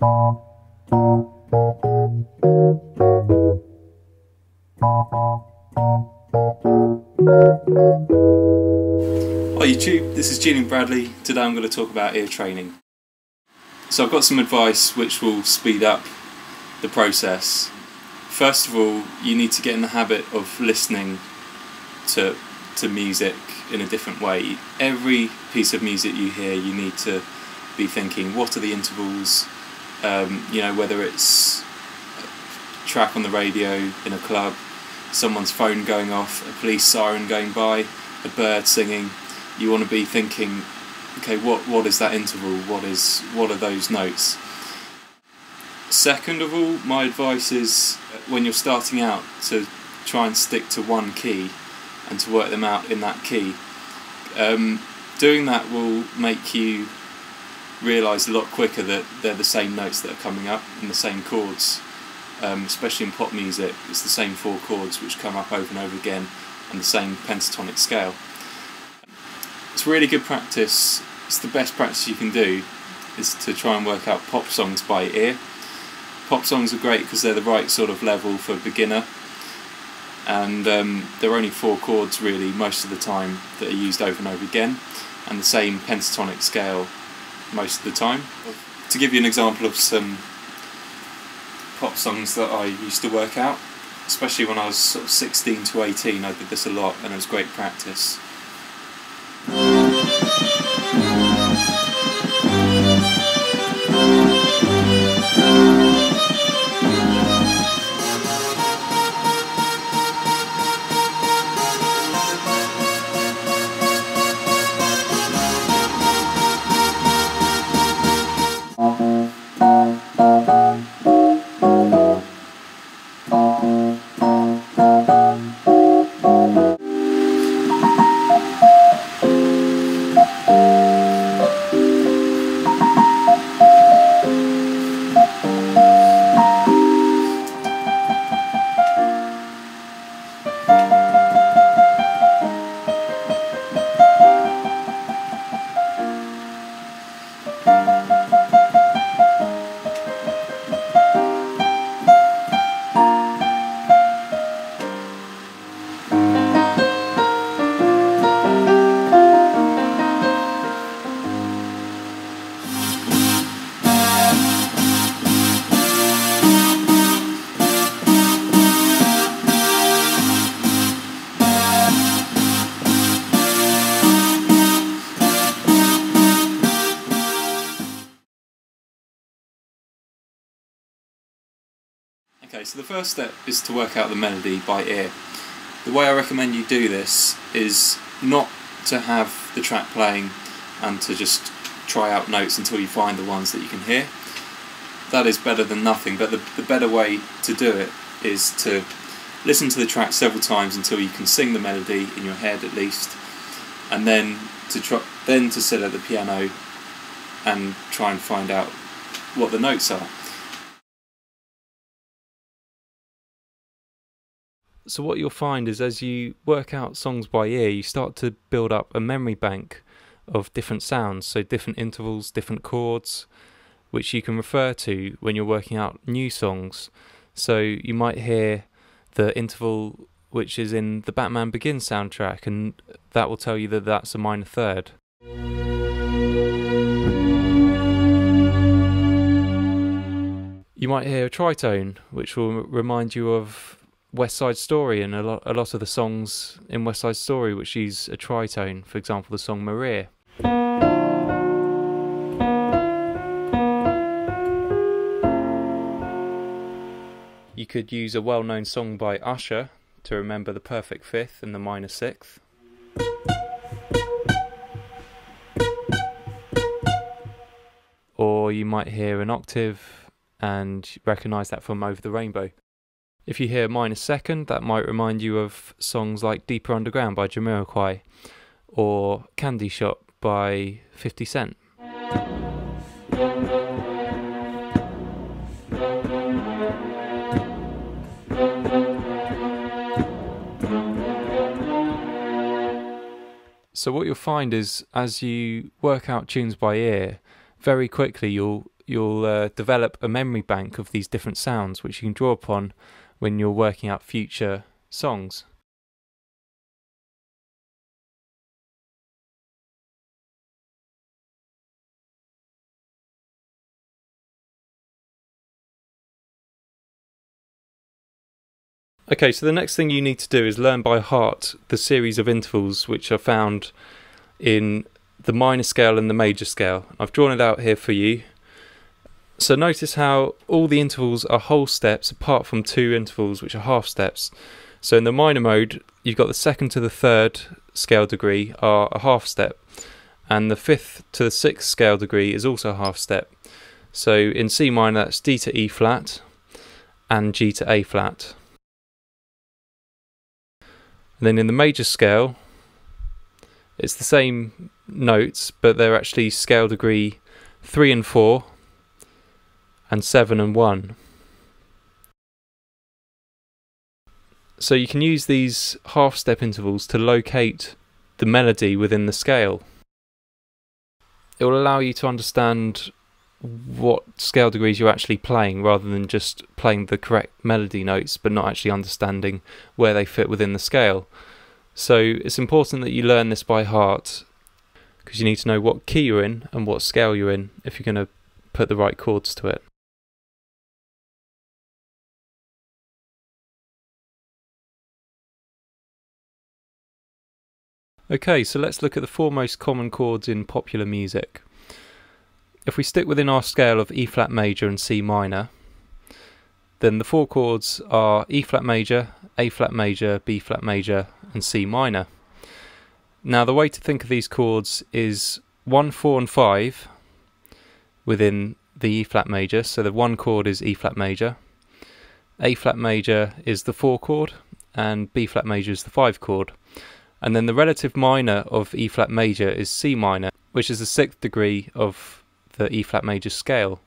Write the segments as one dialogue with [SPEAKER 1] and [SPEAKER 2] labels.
[SPEAKER 1] Hi YouTube, this is Julian Bradley. Today I'm going to talk about ear training. So I've got some advice which will speed up the process. First of all, you need to get in the habit of listening to music in a different way. Every piece of music you hear, you need to be thinking, what are the intervals? Whether it's a track on the radio in a club, someone's phone going off, a police siren going by, a bird singing. You want to be thinking, okay, what is that interval? What are those notes? Second of all, my advice is when you're starting out to try and stick to one key and to work them out in that key. Doing that will make you realise a lot quicker that they're the same notes that are coming up and the same chords. Especially in pop music, it's the same 4 chords which come up over and over again and the same pentatonic scale. It's really good practice. It's the best practice you can do, is to try and work out pop songs by ear. Pop songs are great because they're the right sort of level for a beginner, and there are only 4 chords really most of the time that are used over and over again, and the same pentatonic scale most of the time. To give you an example of some pop songs that I used to work out, especially when I was sort of 16 to 18, I did this a lot and it was great practice. Okay, so the first step is to work out the melody by ear. The way I recommend you do this is not to have the track playing and to just try out notes until you find the ones that you can hear. That is better than nothing, but the better way to do it is to listen to the track several times until you can sing the melody in your head at least, and then to sit at the piano and try and find out what the notes are. So what you'll find is as you work out songs by ear, you start to build up a memory bank of different sounds, so different intervals, different chords, which you can refer to when you're working out new songs. So you might hear the interval which is in the Batman Begins soundtrack, and that will tell you that that's a minor third. You might hear a tritone, which will remind you of West Side Story and a lot of the songs in West Side Story which use a tritone, for example the song Maria. You could use a well-known song by Usher to remember the perfect fifth and the minor sixth. Or you might hear an octave and recognise that from Over the Rainbow. If you hear minor second, that might remind you of songs like Deeper Underground by Jamiroquai or Candy Shop by 50 Cent. So what you'll find is as you work out tunes by ear, very quickly you'll you'll develop a memory bank of these different sounds which you can draw upon when you're working out future songs. Okay, so the next thing you need to do is learn by heart the series of intervals which are found in the minor scale and the major scale. I've drawn it out here for you. So notice how all the intervals are whole steps apart from two intervals which are half steps. So in the minor mode, you've got the second to the third scale degree are a half step, and the fifth to the sixth scale degree is also a half step. So in C minor, that's D to E flat and G to A flat. And then in the major scale, it's the same notes, but they're actually scale degree 3 and 4 and 7 and 1. So you can use these half-step intervals to locate the melody within the scale. It will allow you to understand what scale degrees you're actually playing, rather than just playing the correct melody notes but not actually understanding where they fit within the scale. So it's important that you learn this by heart, because you need to know what key you're in and what scale you're in if you're going to put the right chords to it. Okay, so let's look at the four most common chords in popular music. If we stick within our scale of E flat major and C minor, then the four chords are E flat major, A flat major, B flat major and C minor. Now the way to think of these chords is 1, 4 and 5 within the E flat major. So the 1 chord is E flat major, A flat major is the 4 chord and B flat major is the 5 chord. And then the relative minor of E flat major is C minor, which is the 6th degree of the E flat major scale.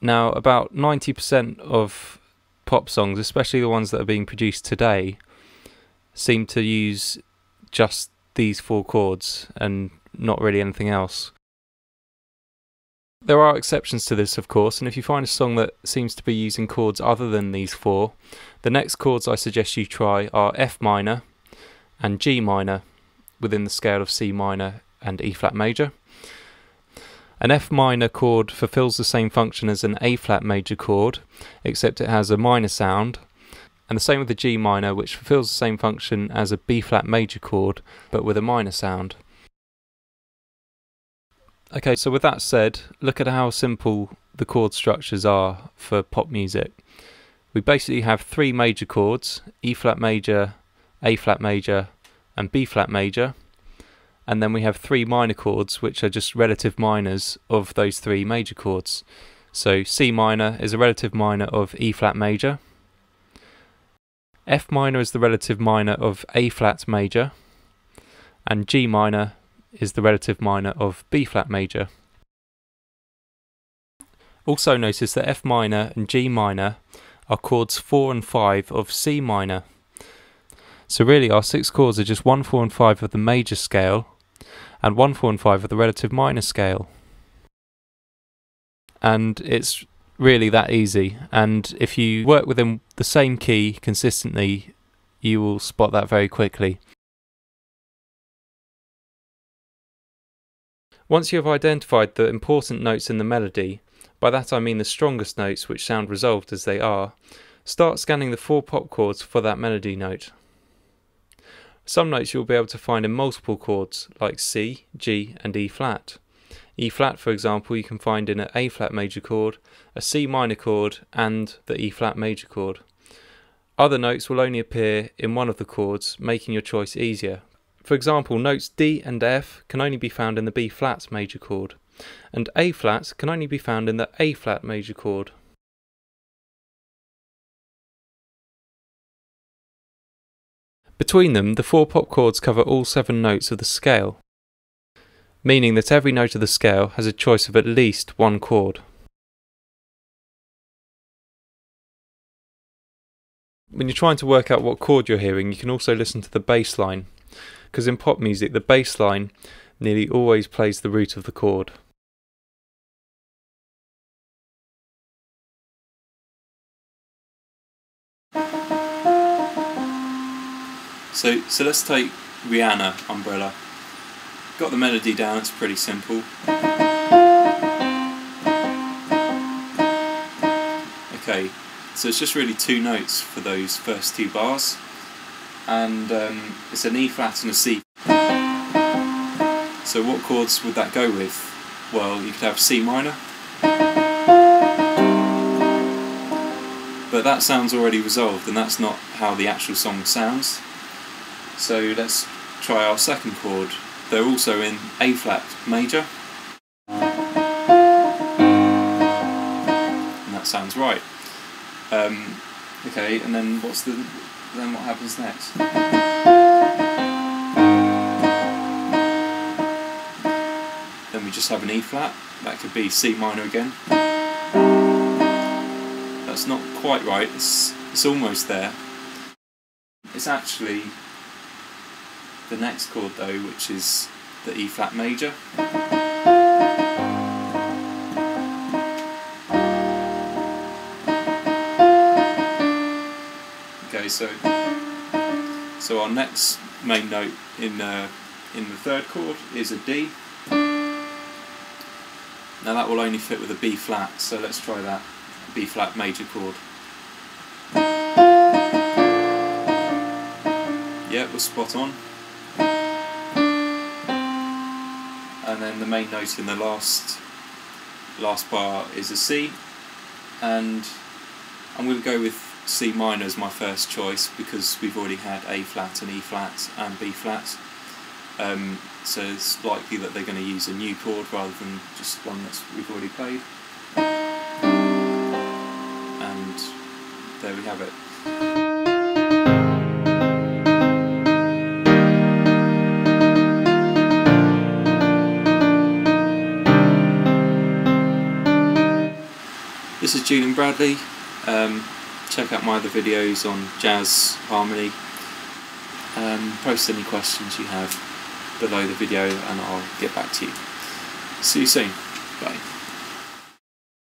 [SPEAKER 1] Now about 90% of pop songs, especially the ones that are being produced today, seem to use just these four chords and not really anything else. There are exceptions to this, of course, and if you find a song that seems to be using chords other than these four, the next chords I suggest you try are F minor and G minor within the scale of C minor and E flat major. An F minor chord fulfills the same function as an A flat major chord, except it has a minor sound, and the same with the G minor, which fulfills the same function as a B flat major chord, but with a minor sound. Okay, so with that said, look at how simple the chord structures are for pop music. We basically have three major chords, E flat major, A flat major and B flat major, and then we have three minor chords which are just relative minors of those three major chords. So C minor is a relative minor of E flat major, F minor is the relative minor of A flat major, and G minor is the relative minor of B flat major. Also notice that F minor and G minor are chords 4 and 5 of C minor. So really our 6 chords are just 1, 4 and 5 of the major scale and 1, 4 and 5 of the relative minor scale. And it's really that easy, and if you work within the same key consistently, you will spot that very quickly. Once you have identified the important notes in the melody, by that I mean the strongest notes which sound resolved as they are, start scanning the 4 pop chords for that melody note. Some notes you'll be able to find in multiple chords like C, G and E flat. E flat, for example, you can find in an A flat major chord, a C minor chord and the E flat major chord. Other notes will only appear in one of the chords, making your choice easier. For example, notes D and F can only be found in the B flat major chord, and A flat can only be found in the A flat major chord. Between them, the 4 pop chords cover all 7 notes of the scale, meaning that every note of the scale has a choice of at least one chord. When you're trying to work out what chord you're hearing, you can also listen to the bass line, because in pop music the bass line nearly always plays the root of the chord. So let's take Rihanna, Umbrella. Got the melody down, it's pretty simple. Okay, so it's just really 2 notes for those first 2 bars, and it's an E flat and a C. So what chords would that go with? Well, you could have C minor, but that sounds already resolved, and that's not how the actual song sounds. So let's try our second chord. They're also in A flat major, and that sounds right. Okay, and then what happens next? Then we just have an E flat. That could be C minor again. That's not quite right. It's almost there. It's actually the next chord though, which is the E flat major. Okay, so our next main note in the third chord is a D. Now that will only fit with a B flat, so let's try that. B flat major chord. Yeah, we're spot on. And then the main note in the last bar is a C, and I'm going to go with C minor as my first choice because we've already had A flat and E flat and B flat. So it's likely that they're going to use a new chord rather than just one that we've already played. And there we have it. This is Julian Bradley. Check out my other videos on jazz, harmony. Post any questions you have below the video and I'll get back to you. See you soon. Bye.